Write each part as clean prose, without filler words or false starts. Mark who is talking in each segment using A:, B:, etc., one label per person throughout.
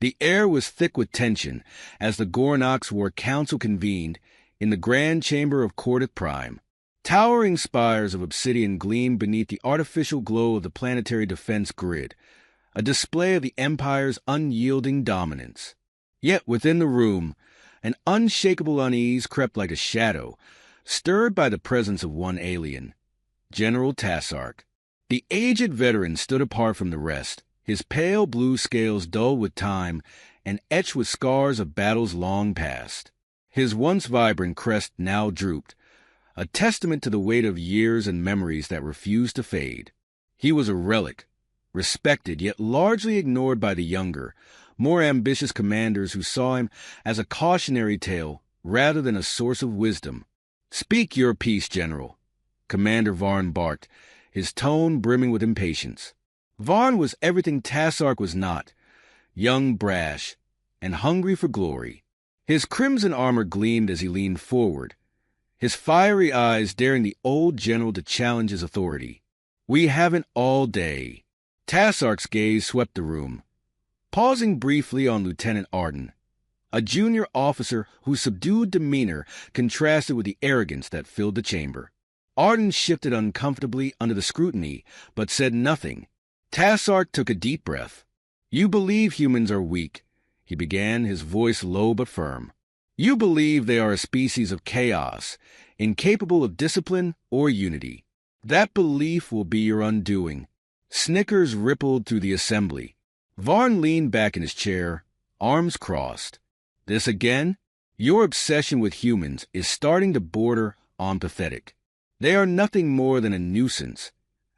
A: The air was thick with tension as the Gornox War Council convened in the Grand Chamber of Cordith Prime. Towering spires of obsidian gleamed beneath the artificial glow of the planetary defense grid, a display of the Empire's unyielding dominance. Yet within the room, an unshakable unease crept like a shadow, stirred by the presence of one alien, General Tassark. The aged veteran stood apart from the rest, his pale blue scales dulled with time and etched with scars of battles long past. His once vibrant crest now drooped, a testament to the weight of years and memories that refused to fade. He was a relic, respected yet largely ignored by the younger, more ambitious commanders who saw him as a cautionary tale rather than a source of wisdom. "Speak your piece, General," Commander Varn barked, his tone brimming with impatience. Varn was everything Tassark was not, young, brash, and hungry for glory. His crimson armor gleamed as he leaned forward, his fiery eyes daring the old general to challenge his authority. "We haven't all day." Tassark's gaze swept the room, pausing briefly on Lieutenant Arden, a junior officer whose subdued demeanor contrasted with the arrogance that filled the chamber. Arden shifted uncomfortably under the scrutiny, but said nothing. Tassark took a deep breath. "You believe humans are weak," he began, his voice low but firm. "You believe they are a species of chaos, incapable of discipline or unity. That belief will be your undoing." Snickers rippled through the assembly. Varn leaned back in his chair, arms crossed. "This again? Your obsession with humans is starting to border on pathetic. They are nothing more than a nuisance,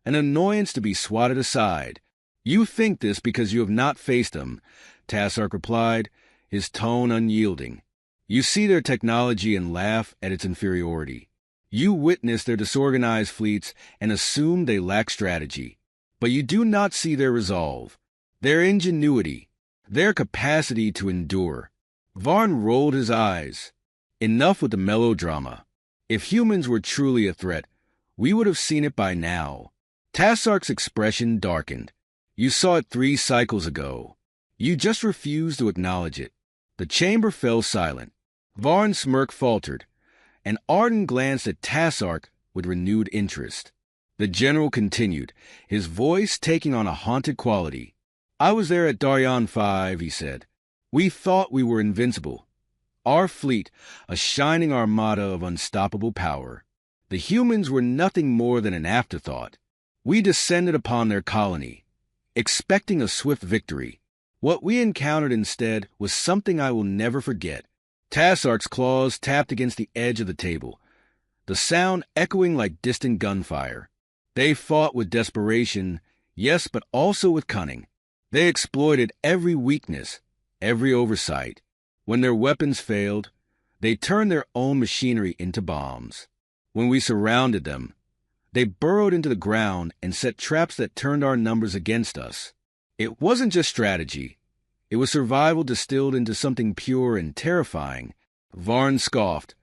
A: an annoyance to be swatted aside. You think this because you have not faced them," Tassark replied, his tone unyielding. "You see their technology and laugh at its inferiority. You witness their disorganized fleets and assume they lack strategy. But you do not see their resolve, their ingenuity, their capacity to endure." Varn rolled his eyes. "Enough with the melodrama. If humans were truly a threat, we would have seen it by now." Tassark's expression darkened. "You saw it 3 cycles ago. You just refused to acknowledge it." The chamber fell silent. Varn's smirk faltered, and Arden glanced at Tassark with renewed interest. The general continued, his voice taking on a haunted quality. "I was there at Daryan 5, he said. "We thought we were invincible. Our fleet, a shining armada of unstoppable power. The humans were nothing more than an afterthought. We descended upon their colony, expecting a swift victory. What we encountered instead was something I will never forget." Tassark's claws tapped against the edge of the table, the sound echoing like distant gunfire. "They fought with desperation, yes, but also with cunning. They exploited every weakness, every oversight. When their weapons failed, they turned their own machinery into bombs. When we surrounded them, they burrowed into the ground and set traps that turned our numbers against us. It wasn't just strategy. It was survival distilled into something pure and terrifying." Varn scoffed,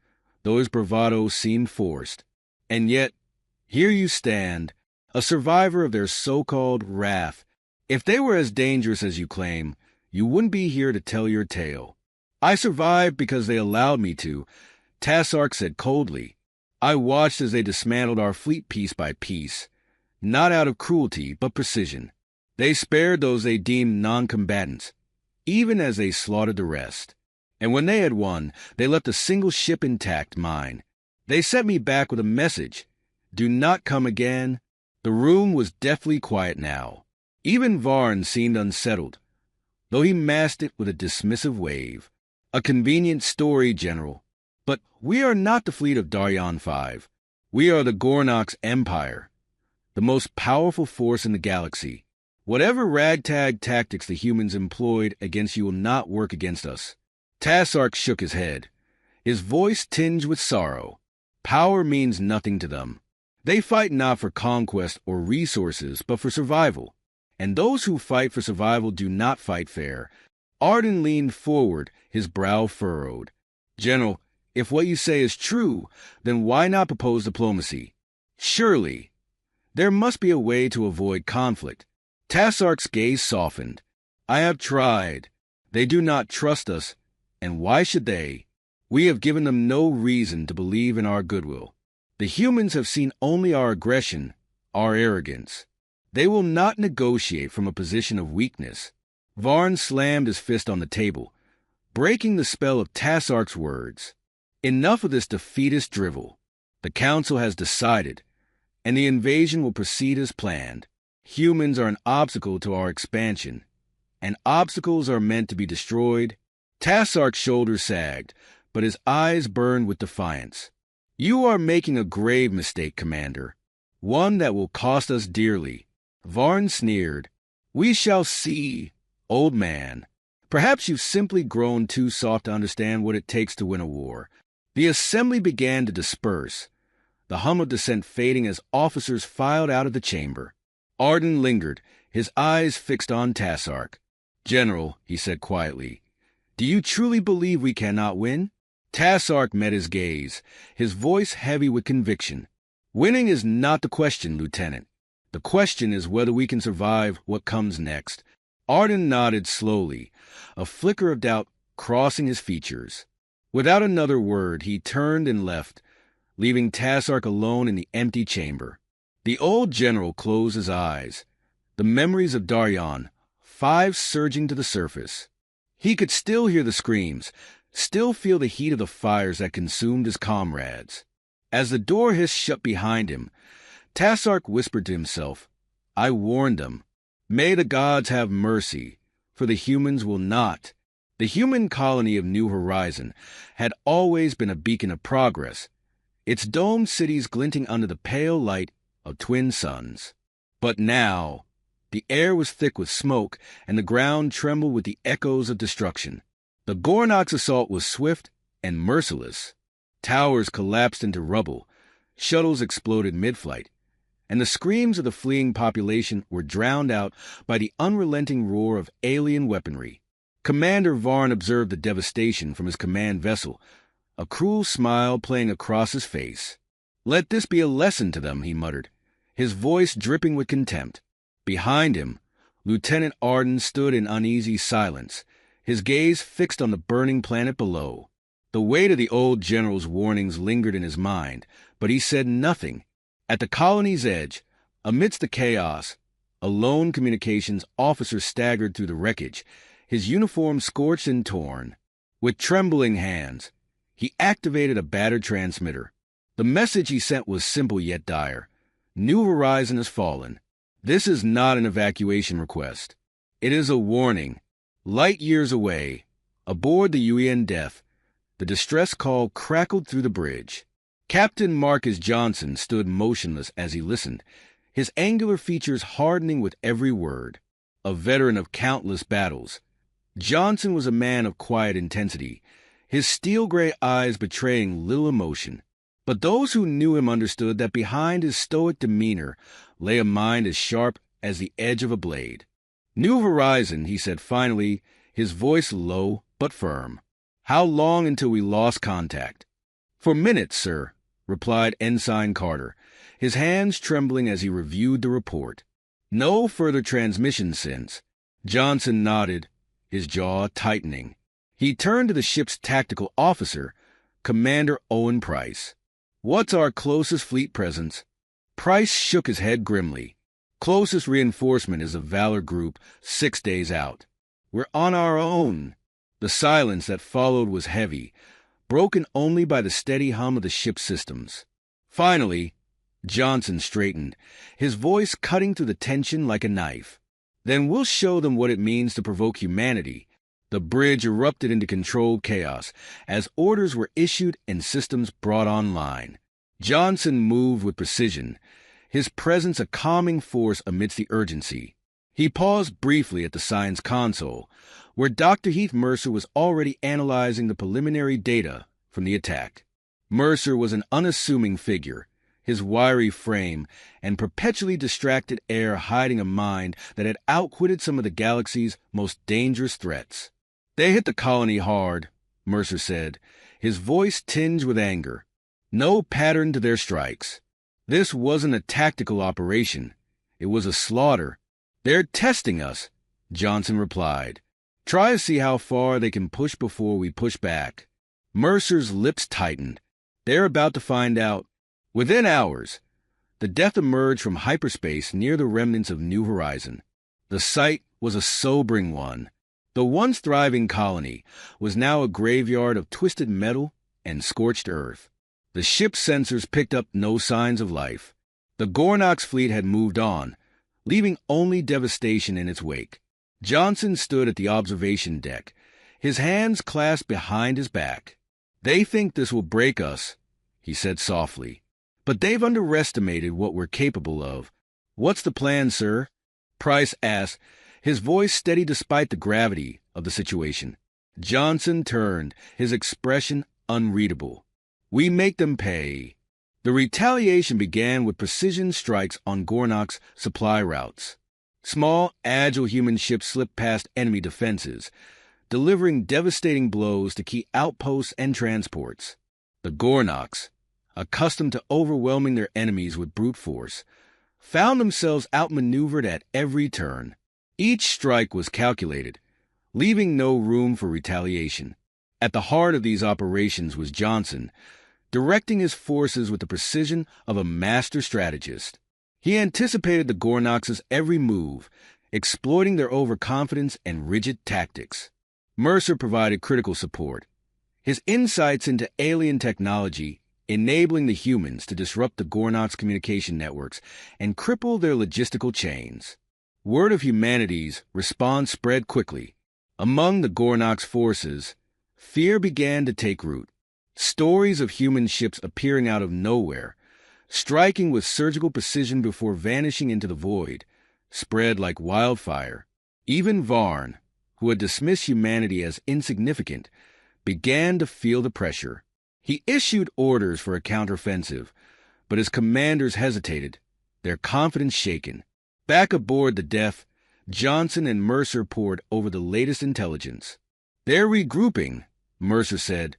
A: though his bravado seemed forced. "And yet, here you stand, a survivor of their so-called wrath. If they were as dangerous as you claim, you wouldn't be here to tell your tale." "I survived because they allowed me to," Tassark said coldly. "I watched as they dismantled our fleet piece by piece, not out of cruelty but precision. They spared those they deemed non-combatants, even as they slaughtered the rest. And when they had won, they left a single ship intact, mine. They sent me back with a message. Do not come again." The room was deathly quiet now. Even Varn seemed unsettled, though he masked it with a dismissive wave. "A convenient story, General. But we are not the fleet of Daryan 5. We are the Gornox Empire, the most powerful force in the galaxy. Whatever ragtag tactics the humans employed against you will not work against us." Tassark shook his head, his voice tinged with sorrow. "Power means nothing to them. They fight not for conquest or resources, but for survival. And those who fight for survival do not fight fair." Arden leaned forward, his brow furrowed. "General, if what you say is true, then why not propose diplomacy? Surely, there must be a way to avoid conflict." Tassark's gaze softened. "I have tried. They do not trust us, and why should they? We have given them no reason to believe in our goodwill. The humans have seen only our aggression, our arrogance. They will not negotiate from a position of weakness. Varn slammed his fist on the table, breaking the spell of Tassark's words. Enough of this defeatist drivel. The Council has decided, and the invasion will proceed as planned. Humans are an obstacle to our expansion, and obstacles are meant to be destroyed. Tassark's shoulders sagged, but his eyes burned with defiance. You are making a grave mistake, Commander. One that will cost us dearly. Varn sneered. We shall see, old man. Perhaps you've simply grown too soft to understand what it takes to win a war. The assembly began to disperse, the hum of dissent fading as officers filed out of the chamber. Arden lingered, his eyes fixed on Tassark. General, he said quietly, do you truly believe we cannot win? Tassark met his gaze, his voice heavy with conviction. Winning is not the question, Lieutenant. The question is whether we can survive what comes next. Arden nodded slowly, a flicker of doubt crossing his features. Without another word, he turned and left, leaving Tassark alone in the empty chamber. The old general closed his eyes, the memories of Daryon, 5 surging to the surface. He could still hear the screams, still feel the heat of the fires that consumed his comrades. As the door hissed shut behind him, Tassark whispered to himself, I warned them. May the gods have mercy, for the humans will not. The human colony of New Horizon had always been a beacon of progress, its domed cities glinting under the pale light of twin suns. But now, the air was thick with smoke, and the ground trembled with the echoes of destruction. The Gornok's assault was swift and merciless. Towers collapsed into rubble, shuttles exploded mid-flight, and the screams of the fleeing population were drowned out by the unrelenting roar of alien weaponry. Commander Varn observed the devastation from his command vessel, a cruel smile playing across his face. Let this be a lesson to them, he muttered, his voice dripping with contempt. Behind him, Lieutenant Arden stood in uneasy silence, his gaze fixed on the burning planet below. The weight of the old general's warnings lingered in his mind, but he said nothing. At the colony's edge, amidst the chaos, a lone communications officer staggered through the wreckage, his uniform scorched and torn. With trembling hands, he activated a battered transmitter. The message he sent was simple yet dire. New Horizon has fallen. This is not an evacuation request. It is a warning. Light years away, aboard the UN Death, the distress call crackled through the bridge. Captain Marcus Johnson stood motionless as he listened, his angular features hardening with every word. A veteran of countless battles, Johnson was a man of quiet intensity, his steel-gray eyes betraying little emotion. But those who knew him understood that behind his stoic demeanor lay a mind as sharp as the edge of a blade. New Horizon, he said finally, his voice low but firm. How long until we lost contact? For minutes, sir, replied Ensign Carter, his hands trembling as he reviewed the report. No further transmission since. Johnson nodded, his jaw tightening. He turned to the ship's tactical officer, Commander Owen Price. What's our closest fleet presence? Price shook his head grimly. Closest reinforcement is a Valor group 6 days out. We're on our own. The silence that followed was heavy, broken only by the steady hum of the ship's systems. Finally, Johnson straightened, his voice cutting through the tension like a knife. Then we'll show them what it means to provoke humanity. The bridge erupted into controlled chaos as orders were issued and systems brought online. Johnson moved with precision, his presence a calming force amidst the urgency. He paused briefly at the science console, where Dr. Heath Mercer was already analyzing the preliminary data from the attack. Mercer was an unassuming figure, his wiry frame and perpetually distracted air hiding a mind that had outwitted some of the galaxy's most dangerous threats. They hit the colony hard, Mercer said, his voice tinged with anger. No pattern to their strikes. This wasn't a tactical operation. It was a slaughter. They're testing us, Johnson replied. Try to see how far they can push before we push back. Mercer's lips tightened. They're about to find out. Within hours, the Death emerged from hyperspace near the remnants of New Horizon. The sight was a sobering one. The once thriving colony was now a graveyard of twisted metal and scorched earth. The ship's sensors picked up no signs of life. The Gornox fleet had moved on, leaving only devastation in its wake. Johnson stood at the observation deck, his hands clasped behind his back. "They think this will break us," he said softly. "But they've underestimated what we're capable of." "What's the plan, sir?" Price asked, his voice steady despite the gravity of the situation. Johnson turned, his expression unreadable. "We make them pay." The retaliation began with precision strikes on Gornox supply routes. Small, agile human ships slipped past enemy defenses, delivering devastating blows to key outposts and transports. The Gornox, accustomed to overwhelming their enemies with brute force, found themselves outmaneuvered at every turn. Each strike was calculated, leaving no room for retaliation. At the heart of these operations was Johnson, directing his forces with the precision of a master strategist. He anticipated the Gornox's every move, exploiting their overconfidence and rigid tactics. Mercer provided critical support, his insights into alien technology enabling the humans to disrupt the Gornox communication networks and cripple their logistical chains. Word of humanity's response spread quickly. Among the Gornox forces, fear began to take root. Stories of human ships appearing out of nowhere, striking with surgical precision before vanishing into the void, spread like wildfire. Even Varn, who had dismissed humanity as insignificant, began to feel the pressure. He issued orders for a counteroffensive, but his commanders hesitated, their confidence shaken. Back aboard the Death, Johnson and Mercer pored over the latest intelligence. "They're regrouping," Mercer said,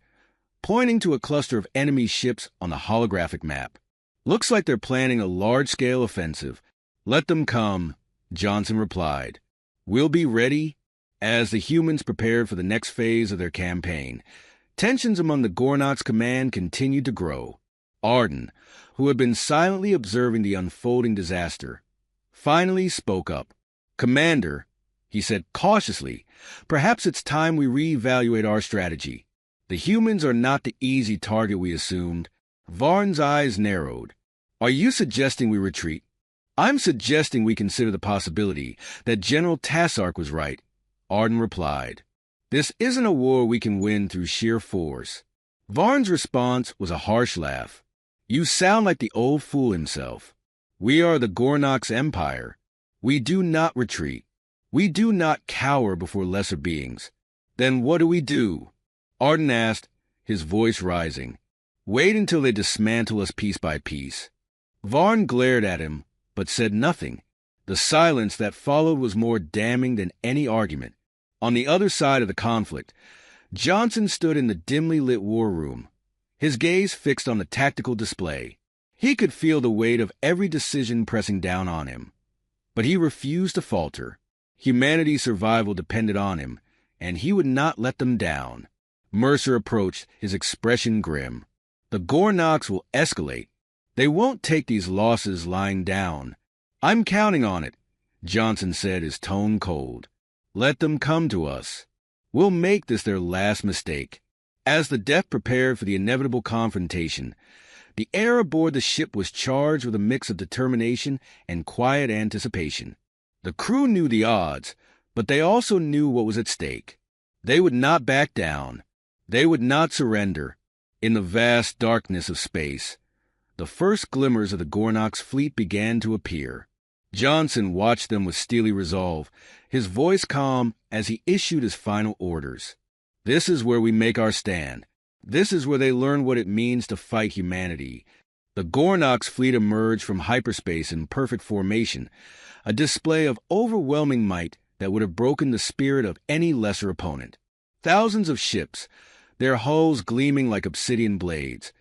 A: pointing to a cluster of enemy ships on the holographic map. "Looks like they're planning a large-scale offensive." "Let them come," Johnson replied. "We'll be ready." As the humans prepared for the next phase of their campaign, tensions among the Gornox command continued to grow. Arden, who had been silently observing the unfolding disaster, finally spoke up. "Commander," he said cautiously, "perhaps it's time we reevaluate our strategy. The humans are not the easy target we assumed." Varn's eyes narrowed. "Are you suggesting we retreat?" "I'm suggesting we consider the possibility that General Tassark was right," Arden replied. "This isn't a war we can win through sheer force." Varn's response was a harsh laugh. "You sound like the old fool himself. We are the Gornox Empire. We do not retreat. We do not cower before lesser beings." "Then what do we do?" Arden asked, his voice rising. "Wait until they dismantle us piece by piece." Varn glared at him, but said nothing. The silence that followed was more damning than any argument. On the other side of the conflict, Johnson stood in the dimly lit war room, his gaze fixed on the tactical display. He could feel the weight of every decision pressing down on him. But he refused to falter. Humanity's survival depended on him, and he would not let them down. Mercer approached, his expression grim. "The Gornox will escalate. They won't take these losses lying down." "I'm counting on it," Johnson said, his tone cold. "Let them come to us. We'll make this their last mistake." As the Death prepared for the inevitable confrontation, the air aboard the ship was charged with a mix of determination and quiet anticipation. The crew knew the odds, but they also knew what was at stake. They would not back down. They would not surrender. In the vast darkness of space, the first glimmers of the Gornox fleet began to appear. Johnson watched them with steely resolve, his voice calm as he issued his final orders. "This is where we make our stand. This is where they learn what it means to fight humanity." The Gornox fleet emerged from hyperspace in perfect formation, a display of overwhelming might that would have broken the spirit of any lesser opponent. Thousands of ships, their hulls gleaming like obsidian blades,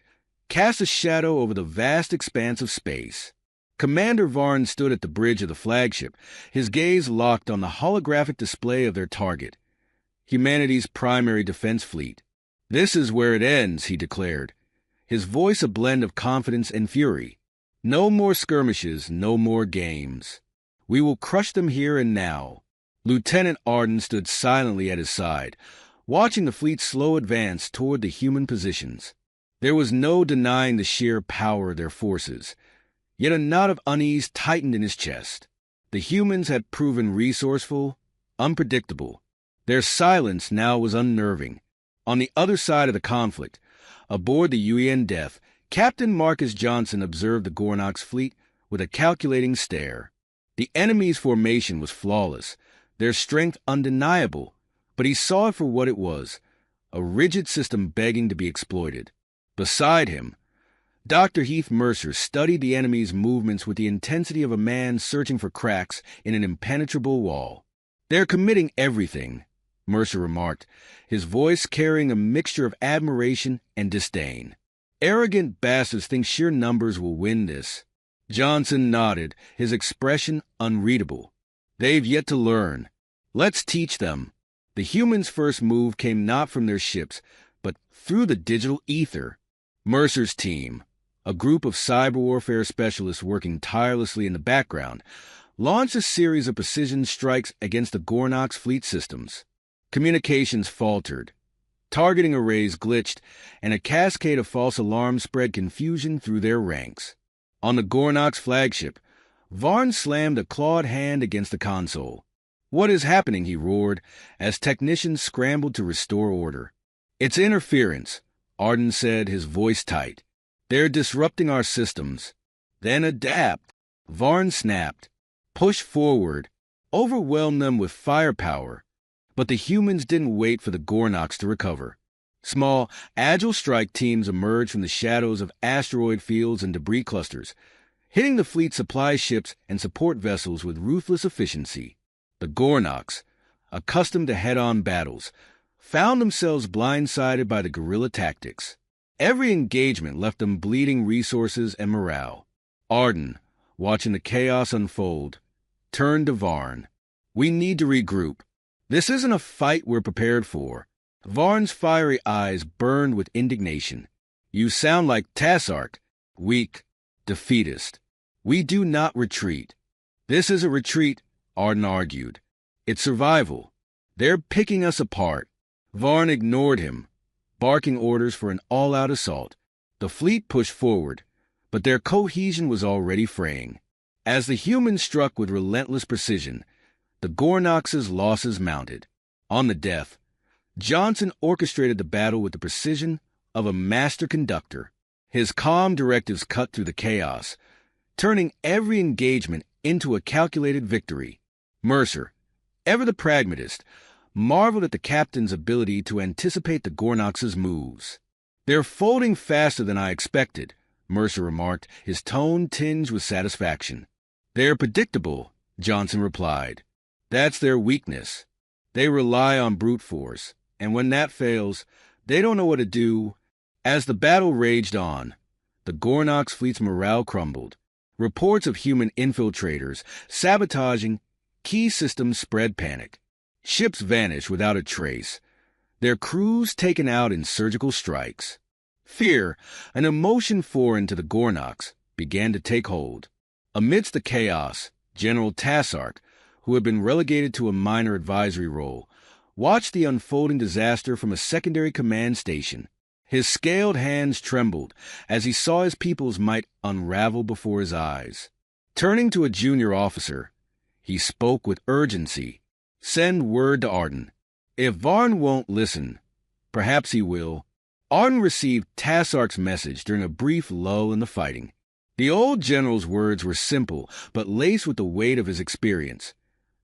A: cast a shadow over the vast expanse of space. Commander Varn stood at the bridge of the flagship, his gaze locked on the holographic display of their target. humanity's primary defense fleet. "This is where it ends," he declared, his voice a blend of confidence and fury. "No more skirmishes, no more games. We will crush them here and now." Lieutenant Arden stood silently at his side, watching the fleet's slow advance toward the human positions. There was no denying the sheer power of their forces, yet a knot of unease tightened in his chest. The humans had proven resourceful, unpredictable. Their silence now was unnerving. On the other side of the conflict, aboard the UN Death, Captain Marcus Johnson observed the Gornox fleet with a calculating stare. The enemy's formation was flawless, their strength undeniable, but he saw it for what it was, a rigid system begging to be exploited. Beside him, Dr. Heath Mercer studied the enemy's movements with the intensity of a man searching for cracks in an impenetrable wall. "They're committing everything," Mercer remarked, his voice carrying a mixture of admiration and disdain. "Arrogant bastards think sheer numbers will win this." Johnson nodded, his expression unreadable. "They've yet to learn. Let's teach them." The humans' first move came not from their ships, but through the digital ether. Mercer's team, a group of cyber warfare specialists working tirelessly in the background, launched a series of precision strikes against the Gornox fleet systems. Communications faltered, targeting arrays glitched, and a cascade of false alarms spread confusion through their ranks. On the Gornox flagship, Varn slammed a clawed hand against the console. "What is happening?" he roared, as technicians scrambled to restore order. "It's interference," Arden said, his voice tight. "They're disrupting our systems." "Then adapt," Varn snapped. "Push forward. Overwhelm them with firepower." But the humans didn't wait for the Gornox to recover. Small, agile strike teams emerged from the shadows of asteroid fields and debris clusters, hitting the fleet supply ships and support vessels with ruthless efficiency. The Gornox, accustomed to head-on battles, found themselves blindsided by the guerrilla tactics. Every engagement left them bleeding resources and morale. Arden, watching the chaos unfold, turned to Varn. "We need to regroup. This isn't a fight we're prepared for." Varn's fiery eyes burned with indignation. "You sound like Tassark, weak, defeatist. We do not retreat." "This isn't retreat," Arden argued. "It's survival. They're picking us apart." Varn ignored him, barking orders for an all-out assault. The fleet pushed forward, but their cohesion was already fraying. As the humans struck with relentless precision, the Gornox's losses mounted. On the Death, Johnson orchestrated the battle with the precision of a master conductor. His calm directives cut through the chaos, turning every engagement into a calculated victory. Mercer, ever the pragmatist, marveled at the captain's ability to anticipate the Gornox's moves. "They're folding faster than I expected," Mercer remarked, his tone tinged with satisfaction. "They're predictable," Johnson replied. "That's their weakness. They rely on brute force, and when that fails, they don't know what to do." As the battle raged on, the Gornox fleet's morale crumbled. Reports of human infiltrators sabotaging key systems spread panic. Ships vanished without a trace, their crews taken out in surgical strikes. Fear, an emotion foreign to the Gornox, began to take hold. Amidst the chaos, General Tassark, who had been relegated to a minor advisory role, watched the unfolding disaster from a secondary command station. His scaled hands trembled as he saw his people's might unravel before his eyes. Turning to a junior officer, he spoke with urgency. "Send word to Arden. If Varn won't listen, perhaps he will." Arden received Tassark's message during a brief lull in the fighting. The old general's words were simple, but laced with the weight of his experience.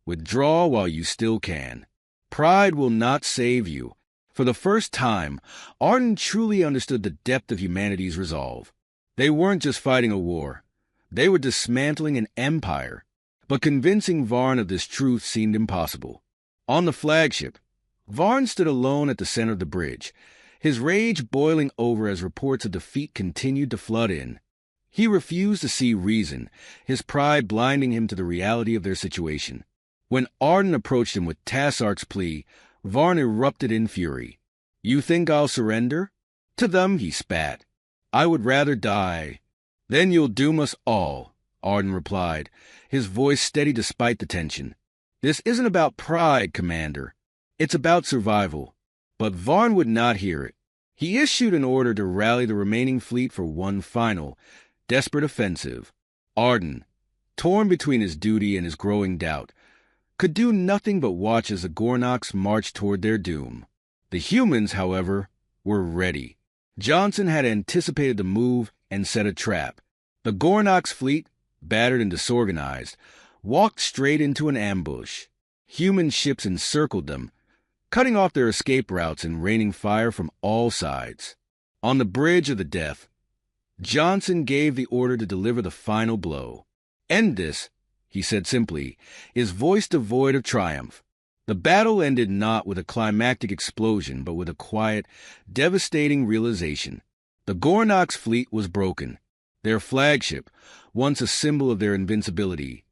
A: "Withdraw while you still can. Pride will not save you." For the first time, Arden truly understood the depth of humanity's resolve. They weren't just fighting a war. They were dismantling an empire. But convincing Varn of this truth seemed impossible. On the flagship, Varn stood alone at the center of the bridge, his rage boiling over as reports of defeat continued to flood in. He refused to see reason, his pride blinding him to the reality of their situation. When Arden approached him with Tassark's plea, Varn erupted in fury. "You think I'll surrender?" To them he spat. "I would rather die." "Then you'll doom us all," Arden replied, his voice steady despite the tension. "This isn't about pride, Commander. It's about survival." But Varn would not hear it. He issued an order to rally the remaining fleet for one final, desperate offensive. Arden, torn between his duty and his growing doubt, could do nothing but watch as the Gornoks marched toward their doom. The humans, however, were ready. Johnson had anticipated the move and set a trap. The Gornoks fleet, battered and disorganized, walked straight into an ambush. Human ships encircled them, cutting off their escape routes and raining fire from all sides. On the bridge of the death, Johnson gave the order to deliver the final blow. "End this," he said simply, his voice devoid of triumph. The battle ended not with a climactic explosion, but with a quiet, devastating realization. The Gornoks fleet was broken. Their flagship, once a symbol of their invincibility,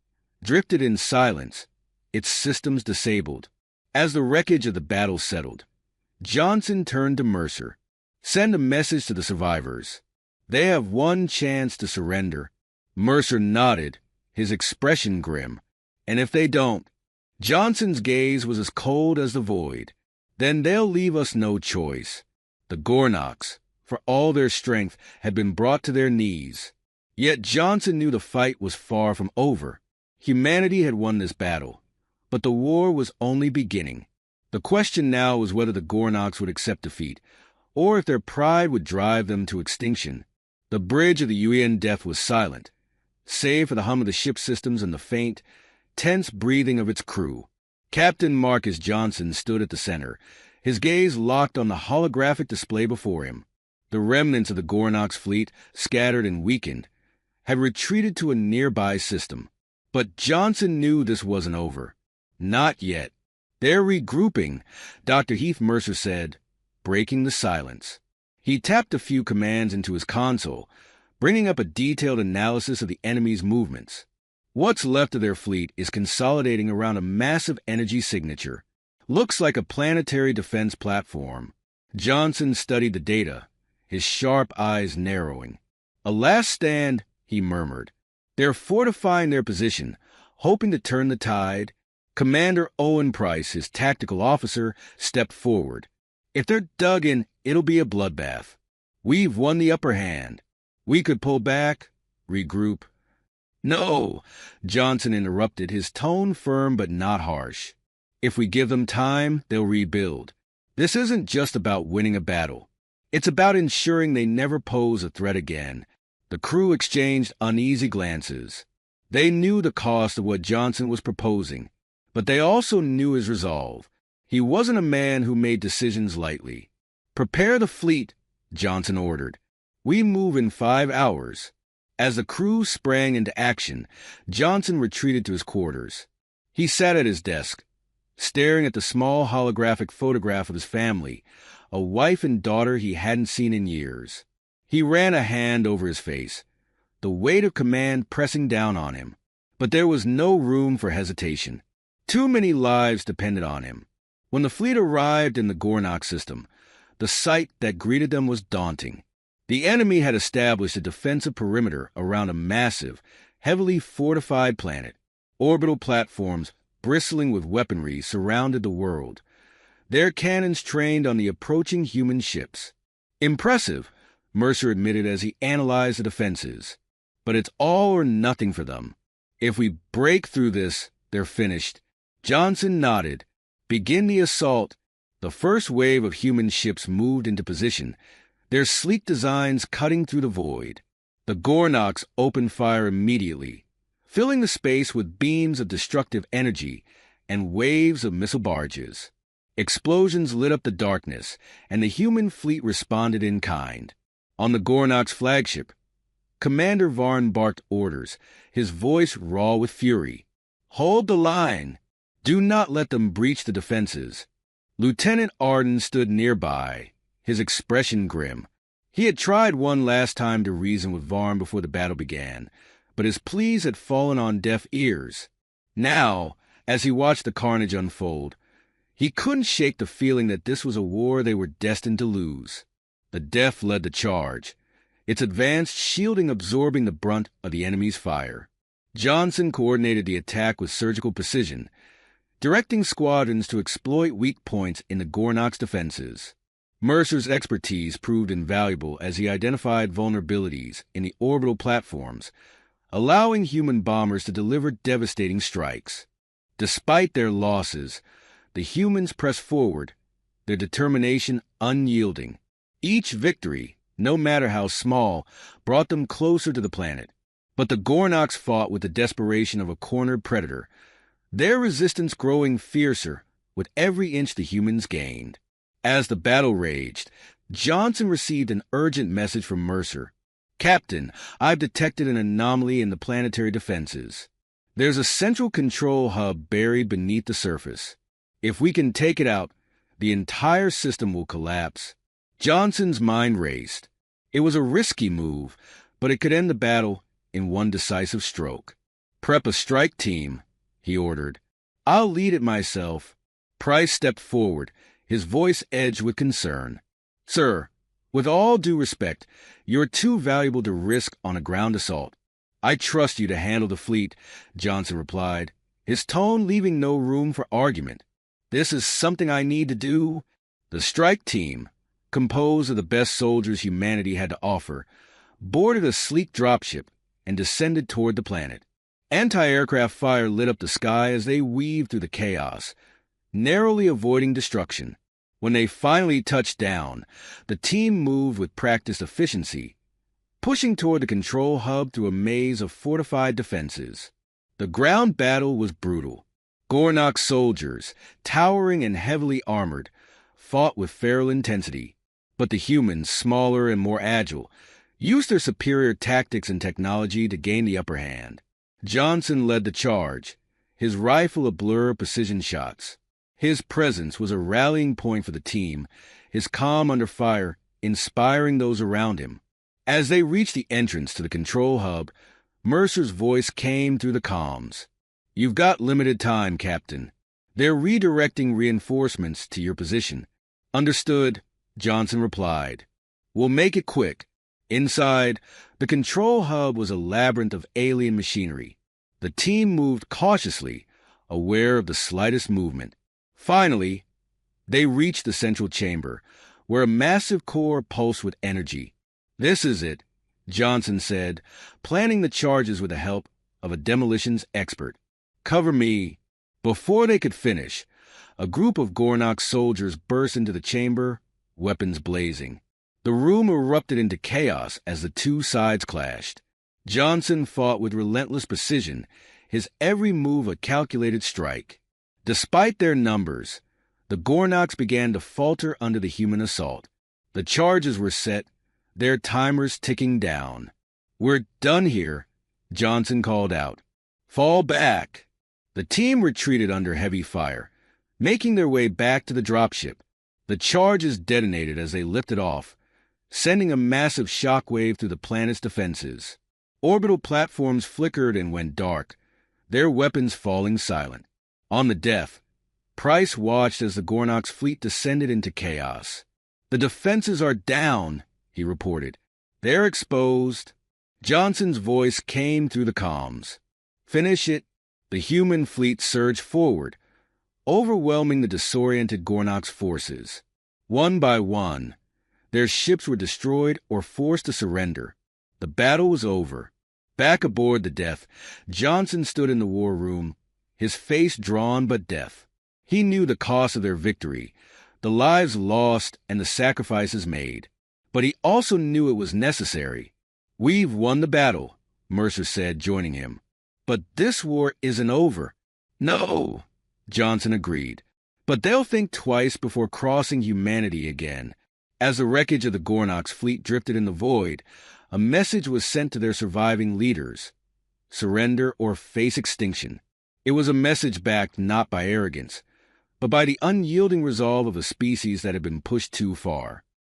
A: drifted in silence, its systems disabled. As the wreckage of the battle settled, Johnson turned to Mercer. "Send a message to the survivors. They have one chance to surrender." Mercer nodded, his expression grim. "And if they don't?" Johnson's gaze was as cold as the void. "Then they'll leave us no choice." The Gornoks, for all their strength, had been brought to their knees. Yet Johnson knew the fight was far from over. Humanity had won this battle, but the war was only beginning. The question now was whether the Gornoks would accept defeat, or if their pride would drive them to extinction. The bridge of the UN death was silent, save for the hum of the ship's systems and the faint, tense breathing of its crew. Captain Marcus Johnson stood at the center, his gaze locked on the holographic display before him. The remnants of the Gornoks fleet, scattered and weakened, had retreated to a nearby system. But Johnson knew this wasn't over. Not yet. "They're regrouping," Dr. Heath Mercer said, breaking the silence. He tapped a few commands into his console, bringing up a detailed analysis of the enemy's movements. What's left of their fleet is consolidating around a massive energy signature. Looks like a planetary defense platform. Johnson studied the data, his sharp eyes narrowing. "A last stand," he murmured. "They're fortifying their position, hoping to turn the tide." Commander Owen Price, his tactical officer, stepped forward. "If they're dug in, it'll be a bloodbath. We've won the upper hand. We could pull back, regroup." "No," Johnson interrupted, his tone firm but not harsh. "If we give them time, they'll rebuild. This isn't just about winning a battle. It's about ensuring they never pose a threat again." The crew exchanged uneasy glances. They knew the cost of what Johnson was proposing, but they also knew his resolve. He wasn't a man who made decisions lightly. "Prepare the fleet," Johnson ordered. "We move in 5 hours." As the crew sprang into action, Johnson retreated to his quarters. He sat at his desk, staring at the small holographic photograph of his family, a wife and daughter he hadn't seen in years. He ran a hand over his face, the weight of command pressing down on him. But there was no room for hesitation. Too many lives depended on him. When the fleet arrived in the Gornok system, the sight that greeted them was daunting. The enemy had established a defensive perimeter around a massive, heavily fortified planet. Orbital platforms, bristling with weaponry, surrounded the world, their cannons trained on the approaching human ships. "Impressive," Mercer admitted as he analyzed the defenses. "But it's all or nothing for them. If we break through this, they're finished." Johnson nodded. "Begin the assault." The first wave of human ships moved into position, their sleek designs cutting through the void. The Gornoks opened fire immediately, filling the space with beams of destructive energy and waves of missile barges. Explosions lit up the darkness, and the human fleet responded in kind. On the Gornok's flagship, Commander Varn barked orders, his voice raw with fury. "Hold the line! Do not let them breach the defenses." Lieutenant Arden stood nearby, his expression grim. He had tried one last time to reason with Varn before the battle began, but his pleas had fallen on deaf ears. Now, as he watched the carnage unfold, He couldn't shake the feeling that this was a war they were destined to lose. The Def led the charge, its advanced shielding absorbing the brunt of the enemy's fire. Johnson coordinated the attack with surgical precision, directing squadrons to exploit weak points in the Gornok's defenses. Mercer's expertise proved invaluable as he identified vulnerabilities in the orbital platforms, allowing human bombers to deliver devastating strikes. Despite their losses, the humans pressed forward, their determination unyielding. Each victory, no matter how small, brought them closer to the planet. But the Gornoks fought with the desperation of a cornered predator, their resistance growing fiercer with every inch the humans gained. As the battle raged, Johnson received an urgent message from Mercer. "Captain, I've detected an anomaly in the planetary defenses. There's a central control hub buried beneath the surface. If we can take it out, the entire system will collapse." Johnson's mind raced. It was a risky move, but it could end the battle in one decisive stroke. "Prep a strike team," he ordered. "I'll lead it myself." Price stepped forward, his voice edged with concern. "Sir, with all due respect, you're too valuable to risk on a ground assault." "I trust you to handle the fleet," Johnson replied, his tone leaving no room for argument. "This is something I need to do." The strike team, composed of the best soldiers humanity had to offer, boarded a sleek dropship and descended toward the planet. Anti-aircraft fire lit up the sky as they weaved through the chaos, narrowly avoiding destruction. When they finally touched down, the team moved with practiced efficiency, pushing toward the control hub through a maze of fortified defenses. The ground battle was brutal. Gornok soldiers, towering and heavily armored, fought with feral intensity. But the humans, smaller and more agile, used their superior tactics and technology to gain the upper hand. Johnson led the charge, his rifle a blur of precision shots. His presence was a rallying point for the team, his calm under fire inspiring those around him. As they reached the entrance to the control hub, Mercer's voice came through the comms. "You've got limited time, Captain. They're redirecting reinforcements to your position." "Understood," Johnson replied. "We'll make it quick." Inside, the control hub was a labyrinth of alien machinery. The team moved cautiously, aware of the slightest movement. Finally, they reached the central chamber, where a massive core pulsed with energy. "This is it," Johnson said, planning the charges with the help of a demolitions expert. "Cover me." Before they could finish, a group of Gornok soldiers burst into the chamber, weapons blazing. The room erupted into chaos as the two sides clashed. Johnson fought with relentless precision, his every move a calculated strike. Despite their numbers, the Gornoks began to falter under the human assault. The charges were set, their timers ticking down. "We're done here," Johnson called out. "Fall back." The team retreated under heavy fire, making their way back to the dropship. The charges detonated as they lifted off, sending a massive shockwave through the planet's defenses. Orbital platforms flickered and went dark, their weapons falling silent. On the Def, Price watched as the Gornok's fleet descended into chaos. "The defenses are down," he reported. "They're exposed." Johnson's voice came through the comms. "Finish it." The human fleet surged forward, overwhelming the disoriented Gornok's forces. One by one, their ships were destroyed or forced to surrender. The battle was over. Back aboard the Def, Johnson stood in the war room, his face drawn but deaf. He knew the cost of their victory, the lives lost and the sacrifices made. But he also knew it was necessary. "We've won the battle," Mercer said, joining him. "But this war isn't over." "No," Johnson agreed. "But they'll think twice before crossing humanity again." As the wreckage of the Gornok's fleet drifted in the void, a message was sent to their surviving leaders: surrender or face extinction. It was a message backed not by arrogance, but by the unyielding resolve of a species that had been pushed too far.